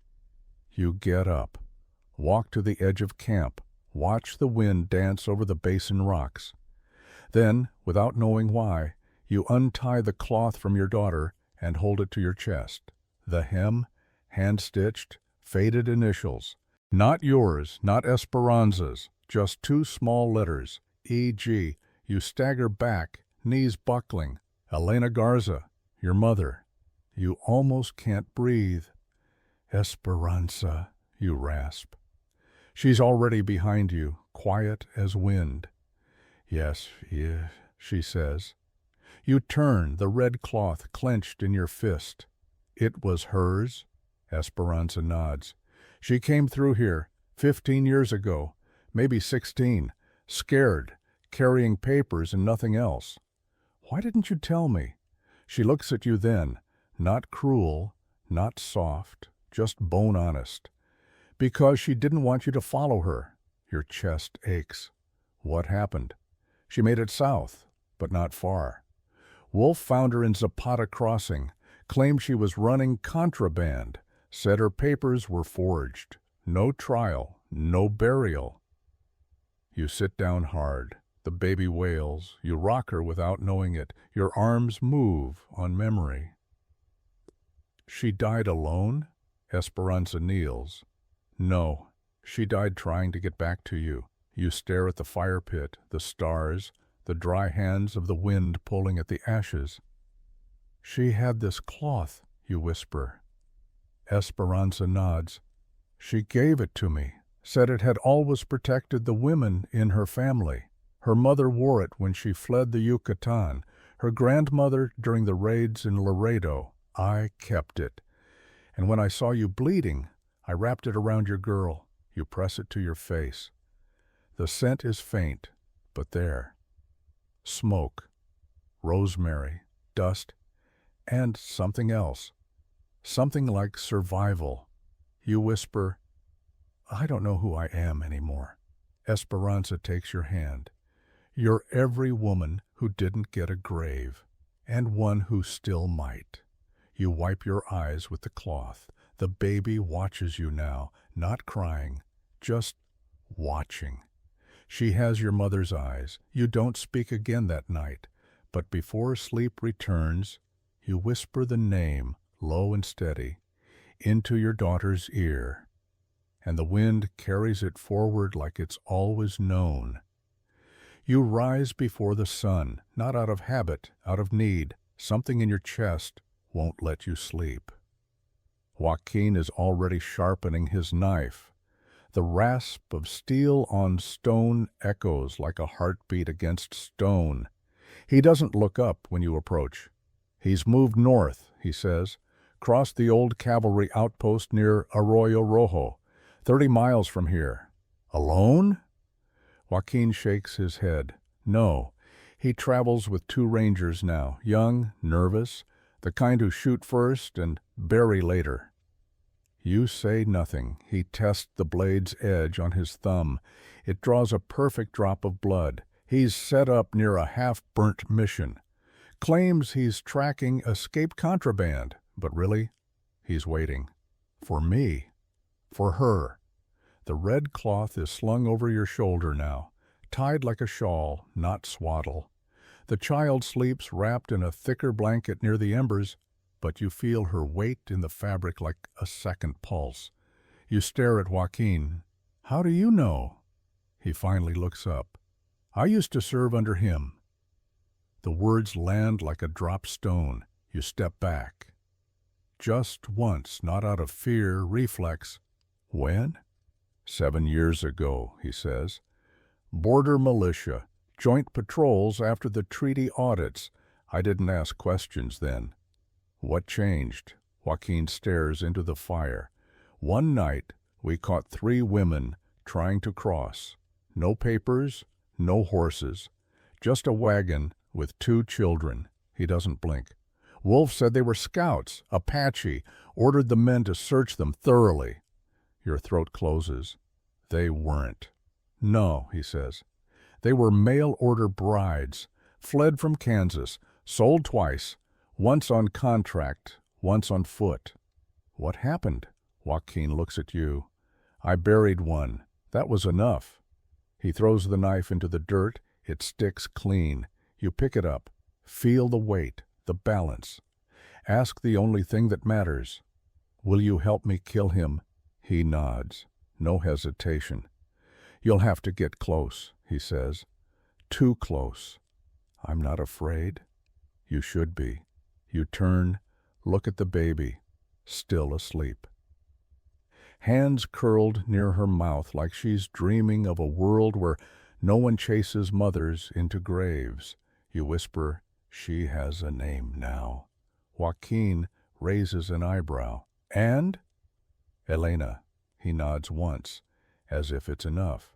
You get up, walk to the edge of camp, watch the wind dance over the basin rocks. Then, without knowing why, you untie the cloth from your daughter and hold it to your chest. The hem, hand-stitched, faded initials. Not yours, not Esperanza's, just two small letters, E.G. You stagger back, knees buckling. Elena Garza, your mother. You almost can't breathe. Esperanza, you rasp. She's already behind you, quiet as wind. Yes, she says. You turn, the red cloth clenched in your fist. It was hers? Esperanza nods. She came through here 15 years ago, maybe 16, scared, carrying papers and nothing else. Why didn't you tell me? She looks at you then, not cruel, not soft, just bone honest. Because she didn't want you to follow her. Your chest aches. What happened? She made it south, but not far. Wolf found her in Zapata Crossing, claimed she was running contraband, said her papers were forged. No trial, no burial. You sit down hard. The baby wails. You rock her without knowing it. Your arms move on memory. She died alone? Esperanza kneels. No, she died trying to get back to you. You stare at the fire pit, the stars, the dry hands of the wind pulling at the ashes. She had this cloth, you whisper. Esperanza nods. She gave it to me, said it had always protected the women in her family. Her mother wore it when she fled the Yucatan, her grandmother during the raids in Laredo. I kept it. And when I saw you bleeding, I wrapped it around your girl. You press it to your face. The scent is faint, but there. Smoke, rosemary, dust, and something else. Something like survival. You whisper, I don't know who I am anymore. Esperanza takes your hand. You're every woman who didn't get a grave, and one who still might. You wipe your eyes with the cloth. The baby watches you now, not crying, just watching. She has your mother's eyes. You don't speak again that night, but before sleep returns, you whisper the name, low and steady, into your daughter's ear, and the wind carries it forward like it's always known. You rise before the sun, not out of habit, out of need. Something in your chest won't let you sleep. Joaquin is already sharpening his knife. The rasp of steel on stone echoes like a heartbeat against stone. He doesn't look up when you approach. He's moved north, he says, crossed the old cavalry outpost near Arroyo Rojo, 30 miles from here. Alone? Joaquin shakes his head. No, he travels with 2 rangers now, young, nervous, the kind who shoot first and bury later. You say nothing. He tests the blade's edge on his thumb. It draws a perfect drop of blood. He's set up near a half-burnt mission. Claims he's tracking escape contraband, but really, he's waiting. For me. For her. The red cloth is slung over your shoulder now, tied like a shawl, not swaddle. The child sleeps wrapped in a thicker blanket near the embers, but you feel her weight in the fabric like a second pulse. You stare at Joaquin. "How do you know?" He finally looks up. "I used to serve under him." The words land like a dropped stone. You step back. Just once, not out of fear, reflex. "When?" "7 years ago," he says. "Border militia, joint patrols after the treaty audits. I didn't ask questions then." "What changed?" Joaquin stares into the fire. "One night, we caught 3 women trying to cross. No papers, no horses, just a wagon with 2 children." He doesn't blink. "Wolf said they were scouts, Apache, ordered the men to search them thoroughly." Your throat closes. "They weren't." "No," he says. "They were mail-order brides, fled from Kansas, sold twice, once on contract, once on foot." "What happened?" Joaquin looks at you. "I buried one. That was enough." He throws the knife into the dirt. It sticks clean. You pick it up. Feel the weight, the balance. Ask the only thing that matters. "Will you help me kill him?" He nods. No hesitation. "You'll have to get close," he says. "Too close." "I'm not afraid." "You should be." You turn, look at the baby, still asleep. Hands curled near her mouth like she's dreaming of a world where no one chases mothers into graves. You whisper, "She has a name now." Joaquin raises an eyebrow. "And?" "Elena." He nods once, as if it's enough.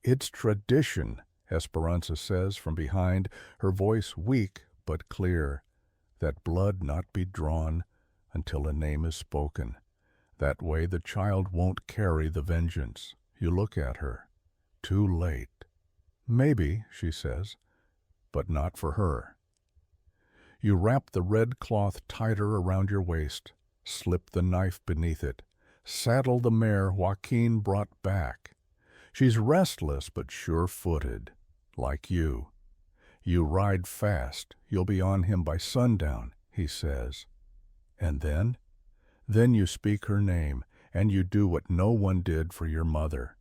"It's tradition," Esperanza says from behind, her voice weak but clear. "That blood not be drawn until a name is spoken. That way the child won't carry the vengeance." You look at her. Too late. "Maybe," she says, "but not for her." You wrap the red cloth tighter around your waist, slip the knife beneath it, saddle the mare Joaquin brought back. She's restless but sure-footed, like you. You ride fast. You'll be on him by sundown, he says. And then? Then you speak her name, and you do what no one did for your mother.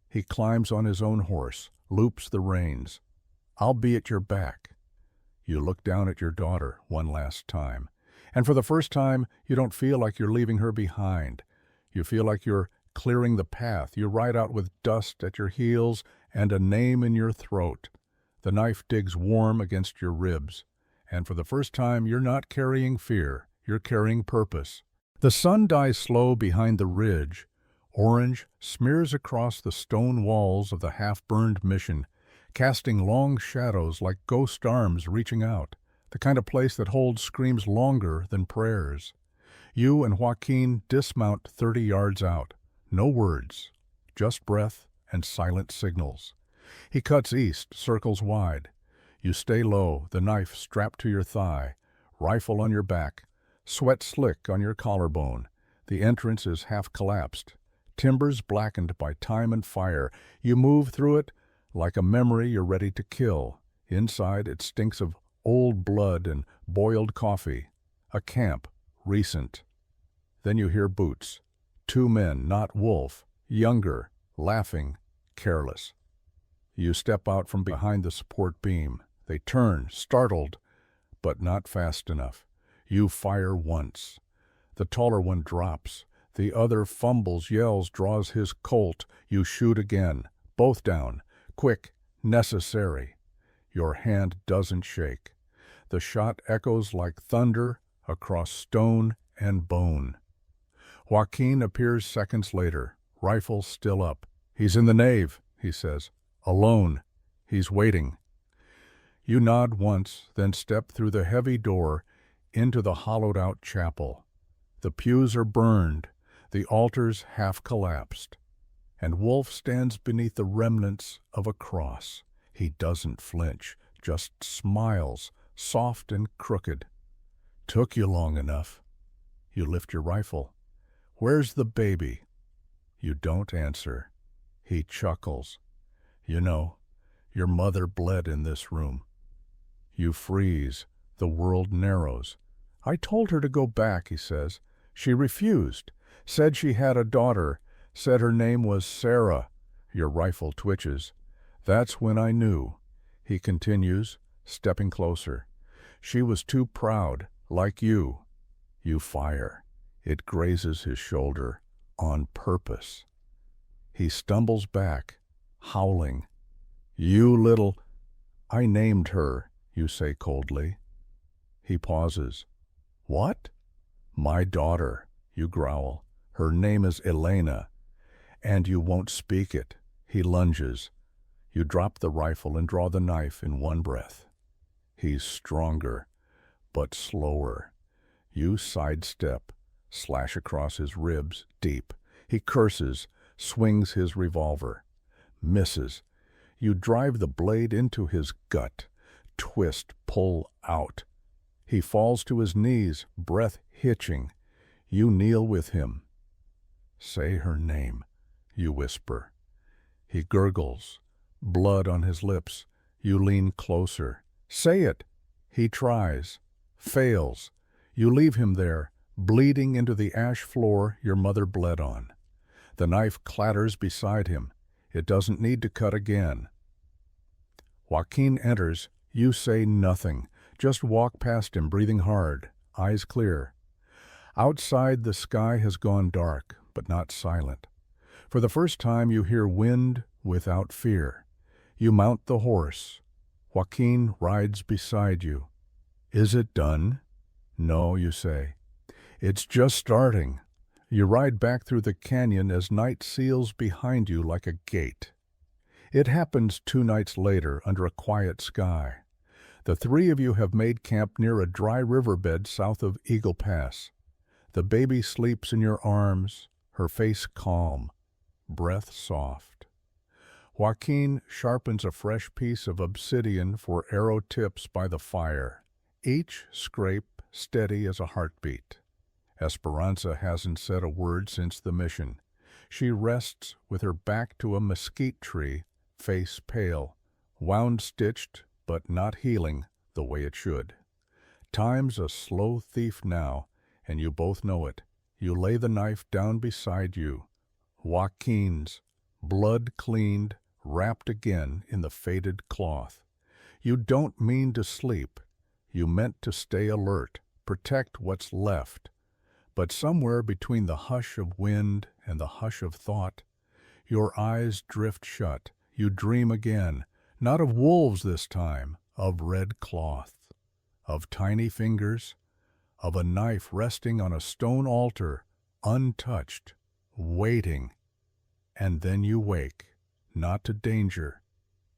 He climbs on his own horse, loops the reins. "I'll be at your back." You look down at your daughter one last time, and for the first time, you don't feel like you're leaving her behind. You feel like you're clearing the path. You ride out with dust at your heels and a name in your throat. The knife digs warm against your ribs, and for the first time, you're not carrying fear. You're carrying purpose. The sun dies slow behind the ridge. Orange smears across the stone walls of the half-burned mission, casting long shadows like ghost arms reaching out, the kind of place that holds screams longer than prayers. You and Joaquin dismount 30 yards out. No words, just breath and silent signals. He cuts east, circles wide. You stay low, the knife strapped to your thigh, rifle on your back, sweat slick on your collarbone. The entrance is half collapsed, timbers blackened by time and fire. You move through it like a memory you're ready to kill. Inside, it stinks of old blood and boiled coffee. A camp, recent. Then you hear boots. 2 men, not Wolf, younger, laughing, careless. You step out from behind the support beam. They turn, startled, but not fast enough. You fire once. The taller one drops. The other fumbles, yells, draws his Colt. You shoot again. Both down. Quick, necessary. Your hand doesn't shake. The shot echoes like thunder across stone and bone. Joaquin appears seconds later, rifle still up. "He's in the nave," he says. "Alone. He's waiting." You nod once, then step through the heavy door into the hollowed-out chapel. The pews are burned, the altars half collapsed, and Wolf stands beneath the remnants of a cross. He doesn't flinch, just smiles, soft and crooked. "Took you long enough." You lift your rifle. "Where's the baby?" You don't answer. He chuckles. "You know, your mother bled in this room." You freeze. The world narrows. I told her to go back, he says. She refused. Said she had a daughter. Said her name was Sarah. Your rifle twitches. That's when I knew. He continues, stepping closer. She was too proud, like you. You fire. It grazes his shoulder, on purpose. He stumbles back, howling. You little... I named her, you say coldly. He pauses. What? My daughter, you growl. Her name is Elena. And you won't speak it. He lunges. You drop the rifle and draw the knife in one breath. He's stronger, but slower. You sidestep, slash across his ribs, deep. He curses, swings his revolver. Misses. You drive the blade into his gut. Twist, pull out. He falls to his knees, breath hitching. You kneel with him. Say her name, you whisper. He gurgles, blood on his lips. You lean closer. Say it. He tries, fails. You leave him there, bleeding into the ash floor your mother bled on. The knife clatters beside him. It doesn't need to cut again. Joaquin enters. You say nothing. Just walk past him, breathing hard, eyes clear. Outside, the sky has gone dark, but not silent. For the first time, you hear wind without fear. You mount the horse. Joaquin rides beside you. Is it done? No, you say. It's just starting. You ride back through the canyon as night seals behind you like a gate. It happens 2 nights later under a quiet sky. The 3 of you have made camp near a dry riverbed south of Eagle Pass. The baby sleeps in your arms, her face calm, breath soft. Joaquin sharpens a fresh piece of obsidian for arrow tips by the fire, each scrape steady as a heartbeat. Esperanza hasn't said a word since the mission. She rests with her back to a mesquite tree, face pale, wound-stitched but not healing the way it should. Time's a slow thief now, and you both know it. You lay the knife down beside you. Joaquin's, blood cleaned, wrapped again in the faded cloth. You don't mean to sleep. You meant to stay alert, protect what's left. But somewhere between the hush of wind and the hush of thought, your eyes drift shut. You dream again, not of wolves this time, of red cloth, of tiny fingers, of a knife resting on a stone altar, untouched, waiting. And then you wake, not to danger,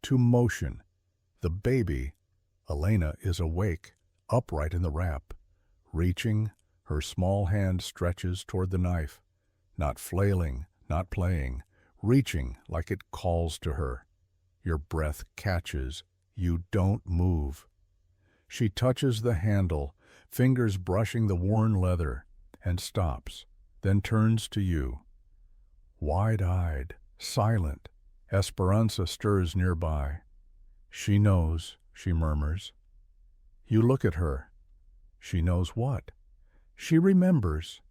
to motion. The baby, Elena, is awake, upright in the wrap, reaching. Her small hand stretches toward the knife, not flailing, not playing, reaching like it calls to her. Your breath catches. You don't move. She touches the handle, fingers brushing the worn leather, and stops, then turns to you. Wide-eyed, silent, Esperanza stirs nearby. She knows, she murmurs. You look at her. She knows what? She remembers.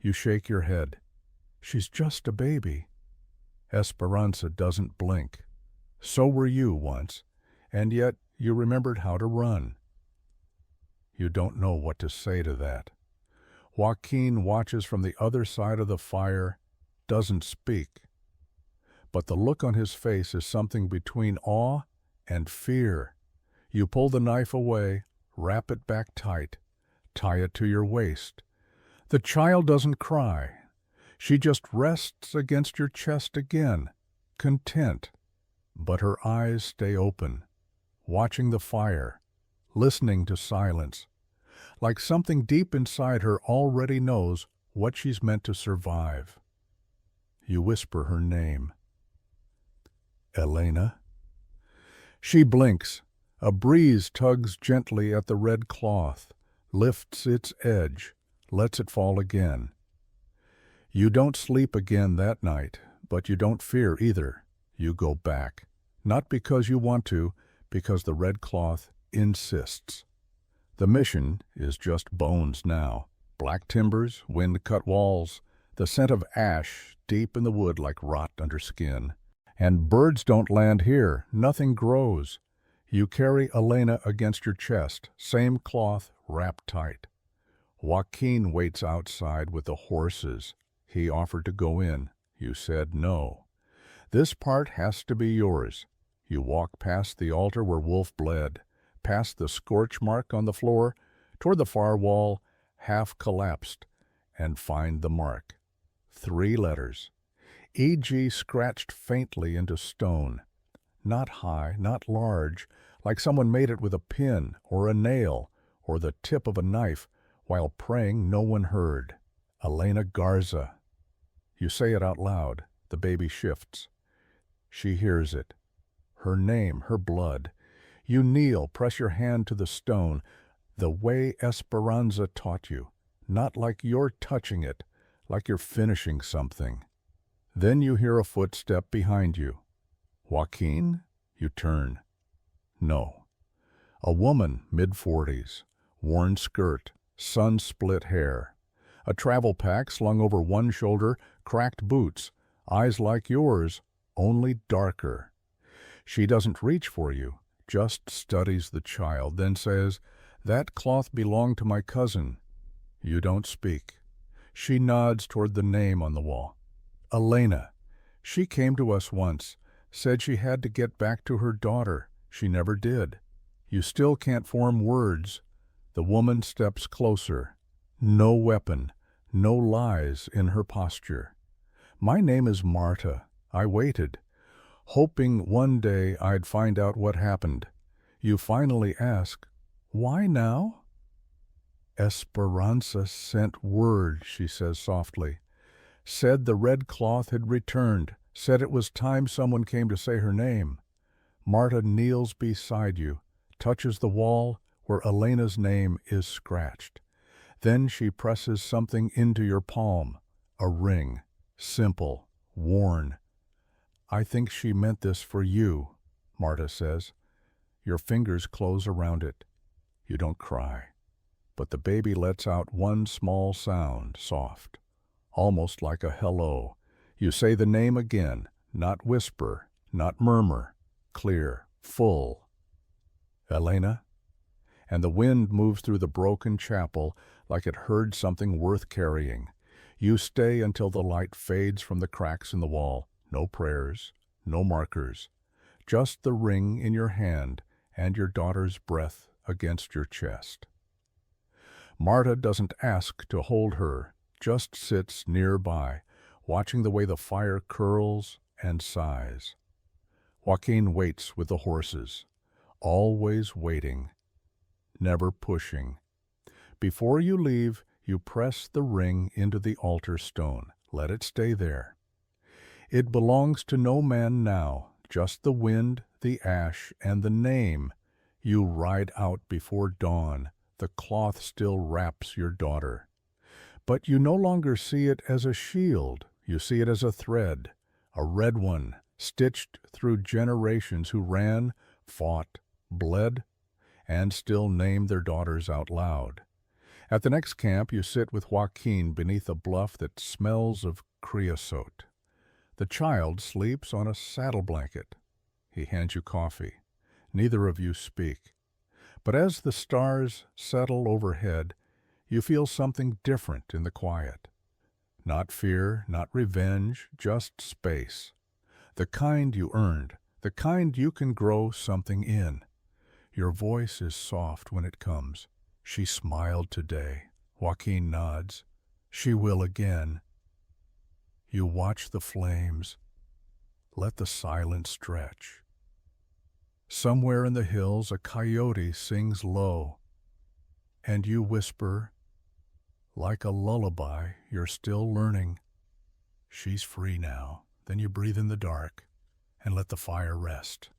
You shake your head. She's just a baby. Esperanza doesn't blink. So were you once, and yet you remembered how to run. You don't know what to say to that. Joaquin watches from the other side of the fire, doesn't speak. But the look on his face is something between awe and fear. You pull the knife away, wrap it back tight, tie it to your waist. The child doesn't cry. She just rests against your chest again, content. But her eyes stay open, watching the fire, listening to silence, like something deep inside her already knows what she's meant to survive. You whisper her name. Elena? She blinks. A breeze tugs gently at the red cloth, lifts its edge, lets it fall again. You don't sleep again that night, but you don't fear either. You go back, not because you want to, because the red cloth insists. The mission is just bones now. Black timbers, wind-cut walls, the scent of ash deep in the wood like rot under skin. And birds don't land here, nothing grows. You carry Elena against your chest, same cloth wrapped tight. Joaquin waits outside with the horses. He offered to go in. You said no. This part has to be yours. You walk past the altar where Wolf bled, past the scorch mark on the floor, toward the far wall, half collapsed, and find the mark. 3 letters. E.G. scratched faintly into stone. Not high, not large, like someone made it with a pin or a nail or the tip of a knife, while praying no one heard. Elena Garza. You say it out loud. The baby shifts. She hears it. Her name, her blood. You kneel, press your hand to the stone, the way Esperanza taught you, not like you're touching it, like you're finishing something. Then you hear a footstep behind you. Joaquin? You turn. No. A woman, mid-40s, worn skirt, sun-split hair, a travel pack slung over one shoulder, cracked boots, eyes like yours, only darker. She doesn't reach for you, just studies the child, then says, "That cloth belonged to my cousin." You don't speak. She nods toward the name on the wall. Elena. She came to us once, said she had to get back to her daughter. She never did. You still can't form words. The woman steps closer. No weapon, no lies in her posture. My name is Marta. I waited, hoping one day I'd find out what happened. You finally ask, "Why now?" Esperanza sent word, she says softly. Said the red cloth had returned, said it was time someone came to say her name. Marta kneels beside you, touches the wall where Elena's name is scratched. Then she presses something into your palm, a ring, simple, worn. "I think she meant this for you," Marta says. Your fingers close around it. You don't cry, but the baby lets out one small sound, soft, almost like a hello. You say the name again, not whisper, not murmur, clear, full. Elena? And the wind moves through the broken chapel like it heard something worth carrying. You stay until the light fades from the cracks in the wall. No prayers, no markers, just the ring in your hand and your daughter's breath against your chest. Marta doesn't ask to hold her, just sits nearby, watching the way the fire curls and sighs. Joaquin waits with the horses, always waiting, never pushing. Before you leave, you press the ring into the altar stone. Let it stay there. It belongs to no man now, just the wind, the ash, and the name. You ride out before dawn. The cloth still wraps your daughter. But you no longer see it as a shield. You see it as a thread, a red one, stitched through generations who ran, fought, bled, and still named their daughters out loud. At the next camp, you sit with Joaquin beneath a bluff that smells of creosote. The child sleeps on a saddle blanket. He hands you coffee. Neither of you speak. But as the stars settle overhead, you feel something different in the quiet. Not fear, not revenge, just space. The kind you earned, the kind you can grow something in. Your voice is soft when it comes. She smiled today. Joaquin nods. She will again. You watch the flames. Let the silence stretch. Somewhere in the hills a coyote sings low, and you whisper, like a lullaby, you're still learning. She's free now. Then you breathe in the dark and let the fire rest.